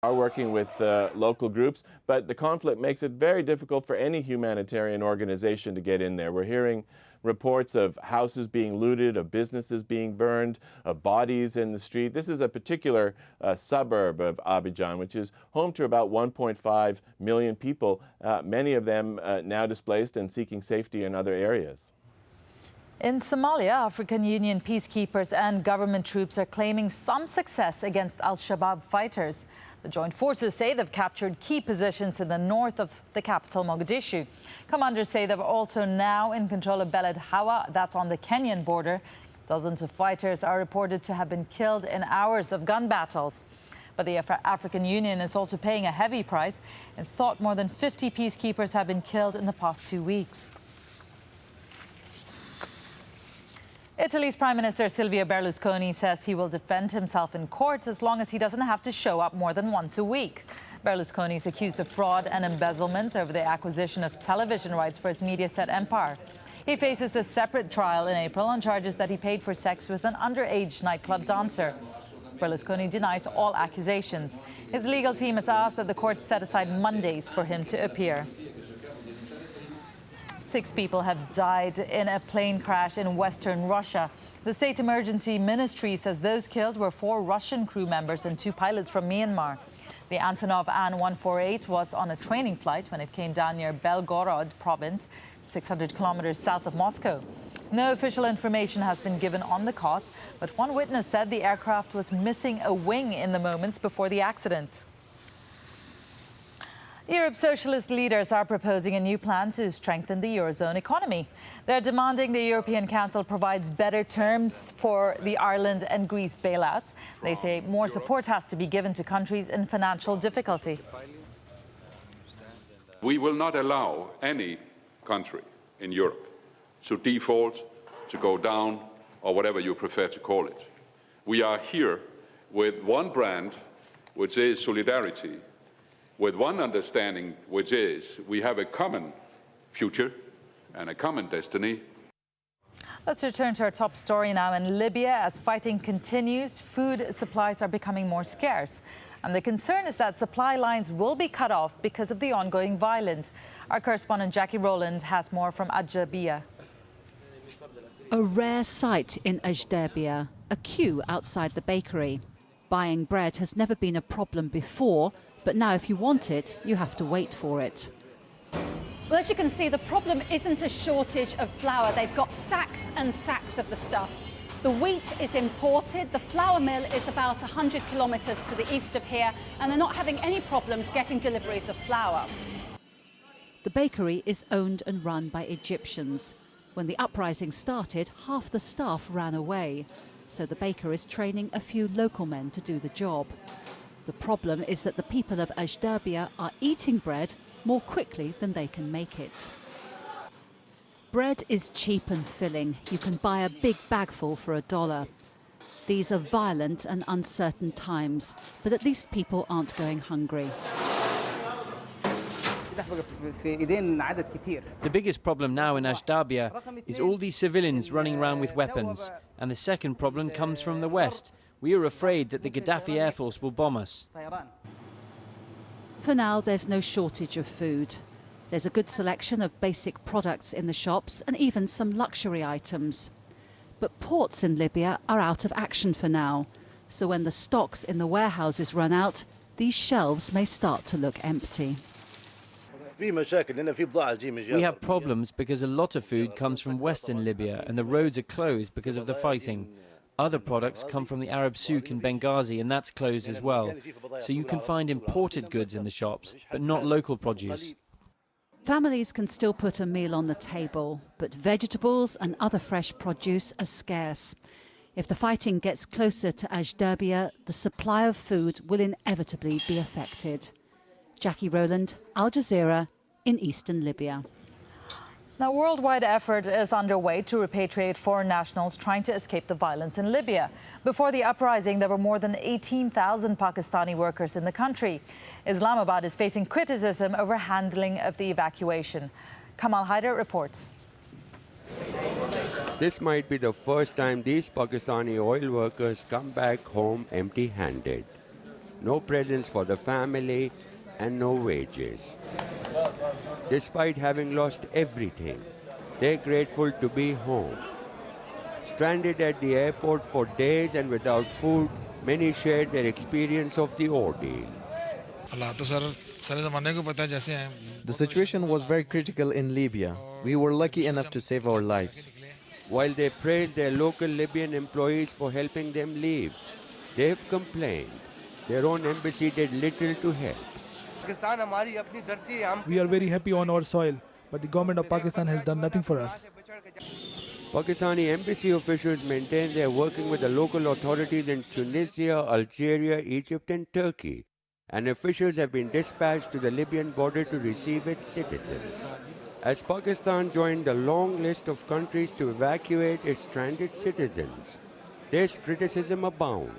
Are working with local groups, but the conflict makes it very difficult for any humanitarian organization to get in there. We're hearing reports of houses being looted, of businesses being burned, of bodies in the street. This is a particular suburb of Abidjan, which is home to about 1.5 million people, many of them now displaced and seeking safety in other areas. In Somalia, African Union peacekeepers and government troops are claiming some success against al-Shabaab fighters. The joint forces say they've captured key positions in the north of the capital, Mogadishu. Commanders say they're also now in control of Beled Hawa, that's on the Kenyan border. Dozens of fighters are reported to have been killed in hours of gun battles. But the African Union is also paying a heavy price. It's thought more than 50 peacekeepers have been killed in the past 2 weeks. Italy's Prime Minister Silvio Berlusconi says he will defend himself in court as long as he doesn't have to show up more than once a week. Berlusconi is accused of fraud and embezzlement over the acquisition of television rights for its Mediaset empire. He faces a separate trial in April on charges that he paid for sex with an underage nightclub dancer. Berlusconi denies all accusations. His legal team has asked that the court set aside Mondays for him to appear. 6 people have died in a plane crash in western Russia. The State Emergency Ministry says those killed were 4 Russian crew members and 2 pilots from Myanmar. The Antonov An-148 was on a training flight when it came down near Belgorod province, 600 kilometers south of Moscow. No official information has been given on the cause, but one witness said the aircraft was missing a wing in the moments before the accident. Europe's socialist leaders are proposing a new plan to strengthen the Eurozone economy. They're demanding the European Council provides better terms for the Ireland and Greece bailouts. They say more support has to be given to countries in financial difficulty. We will not allow any country in Europe to default, to go down, or whatever you prefer to call it. We are here with one brand, which is solidarity, with one understanding, which is we have a common future and a common destiny. Let's return to our top story now. In Libya, as fighting continues, food supplies are becoming more scarce. And the concern is that supply lines will be cut off because of the ongoing violence. Our correspondent Jackie Rowland has more from AlJazeera. A rare sight in AlJazeera, a queue outside the bakery. Buying bread has never been a problem before, but now if you want it, you have to wait for it. Well, as you can see, the problem isn't a shortage of flour. They've got sacks and sacks of the stuff. The wheat is imported. The flour mill is about 100 kilometers to the east of here, and they're not having any problems getting deliveries of flour. The bakery is owned and run by Egyptians. When the uprising started, half the staff ran away. So the baker is training a few local men to do the job. The problem is that the people of AlJazeera are eating bread more quickly than they can make it. Bread is cheap and filling. You can buy a big bagful for $1. These are violent and uncertain times, but at least people aren't going hungry. The biggest problem now in AlJazeera is all these civilians running around with weapons. And the second problem comes from the west. We are afraid that the Gaddafi Air Force will bomb us. For now, there's no shortage of food. There's a good selection of basic products in the shops and even some luxury items. But ports in Libya are out of action for now. So when the stocks in the warehouses run out, these shelves may start to look empty. We have problems because a lot of food comes from western Libya and the roads are closed because of the fighting. Other products come from the Arab souk in Benghazi and that's closed as well. So you can find imported goods in the shops, but not local produce. Families can still put a meal on the table, but vegetables and other fresh produce are scarce. If the fighting gets closer to AlJazeera, the supply of food will inevitably be affected. Jackie Rowland, AlJazeera in eastern Libya. Now, a worldwide effort is underway to repatriate foreign nationals trying to escape the violence in Libya. Before the uprising, there were more than 18,000 Pakistani workers in the country. Islamabad is facing criticism over handling of the evacuation. Kamal Haider reports. This might be the first time these Pakistani oil workers come back home empty-handed. no presents for the family, and no wages. Despite having lost everything, they're grateful to be home. Stranded at the airport for days and without food, many shared their experience of the ordeal. The situation was very critical in Libya. We were lucky enough to save our lives. While they praised their local Libyan employees for helping them leave, they've complained their own embassy did little to help. We are very happy on our soil, but the government of Pakistan has done nothing for us. Pakistani embassy officials maintain they are working with the local authorities in Tunisia, Algeria, Egypt and Turkey, and officials have been dispatched to the Libyan border to receive its citizens. As Pakistan joined the long list of countries to evacuate its stranded citizens, there's criticism abound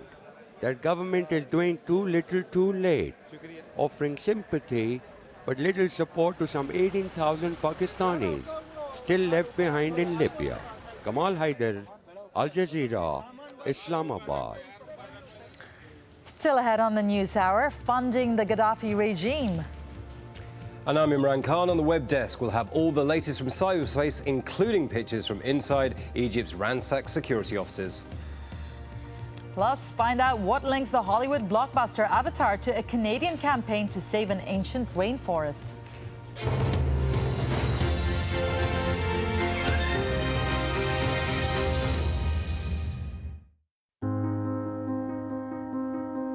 that government is doing too little too late, offering sympathy but little support to some 18,000 Pakistanis still left behind in Libya. Kamal Haider, AlJazeera, Islamabad. Still ahead on the news hour, funding the Gaddafi regime. And I'm Imran Khan. On the web desk, we'll have all the latest from cyberspace, including pictures from inside Egypt's ransacked security offices. Plus, find out what links the Hollywood blockbuster Avatar to a Canadian campaign to save an ancient rainforest.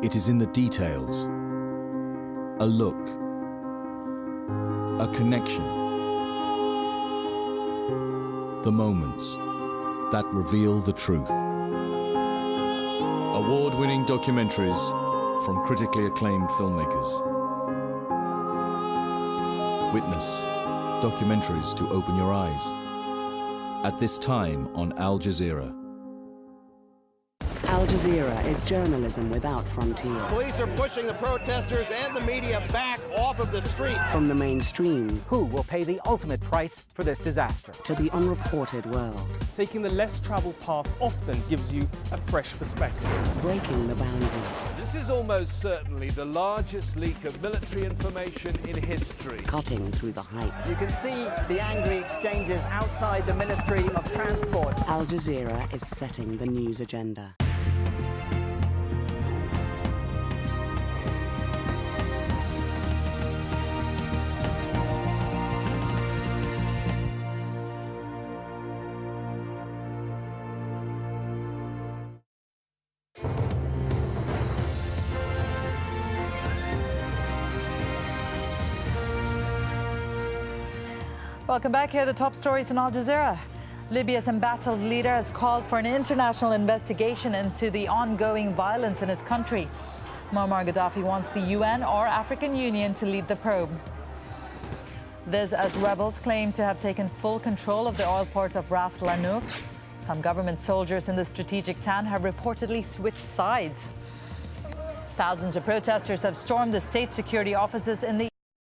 It is in the details. A look. A connection. The moments that reveal the truth. Award-winning documentaries from critically acclaimed filmmakers. Witness documentaries to open your eyes. At this time on AlJazeera. AlJazeera is journalism without frontiers. Police are pushing the protesters and the media back off of the street. From the mainstream, who will pay the ultimate price for this disaster, to the unreported world. Taking the less traveled path often gives you a fresh perspective. Breaking the boundaries. This is almost certainly the largest leak of military information in history. Cutting through the hype. You can see the angry exchanges outside the Ministry of Transport. AlJazeera is setting the news agenda. Welcome back. Here are the top stories in Al Jazeera. Libya's embattled leader has called for an international investigation into the ongoing violence in his country. Muammar Gaddafi wants the UN or African Union to lead the probe. This as rebels claim to have taken full control of the oil port of Ras Lanouk. Some government soldiers in the strategic town have reportedly switched sides. Thousands of protesters have stormed the state security offices in the